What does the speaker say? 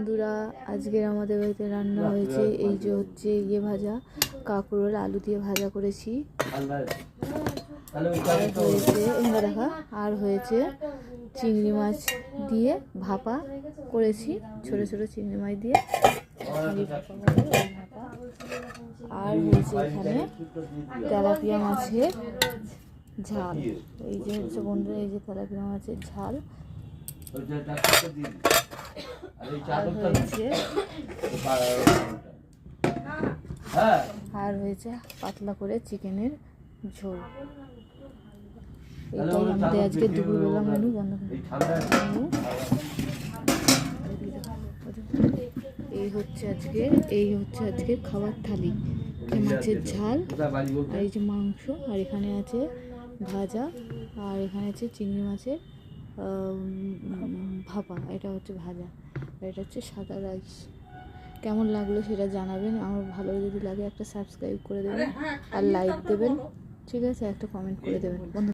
বন্ধুরা, আজকের আমাদের বাড়িতে রান্না হয়েছে এই যে হচ্ছে ভাজা, কাঁকরোল আলু দিয়ে ভাজা করেছি। আর হয়েছে চিংড়ি মাছ দিয়ে ভাপা করেছি, ছোট ছোট চিংড়ি মাছ দিয়ে। আর হয়েছে এখানে তেলাপিয়া মাছের ঝাল। এই যে হচ্ছে বন্ধুরা, এই যে তেলাপিয়া মাছের ঝাল। আর হয়েছে পাতলা করে চিকেনের ঝোল। এটাই আমাদের আজকে দুপুরবেলা মেনু। এই হচ্ছে আজকে খাবার থালি। মাছের ঝাল, আর এই যে মাংস, আর এখানে আছে ভাজা, আর এখানে আছে চিংড়ি মাছের ভাপা। এটা হচ্ছে ভাজা, আর এটা হচ্ছে সাদা রাইস। কেমন লাগলো সেটা জানাবেন। আমার ভালো যদি লাগে একটা সাবস্ক্রাইব করে দেবেন, আর লাইক দেবেন, ঠিক আছে, একটা কমেন্ট করে দেবেন বন্ধু।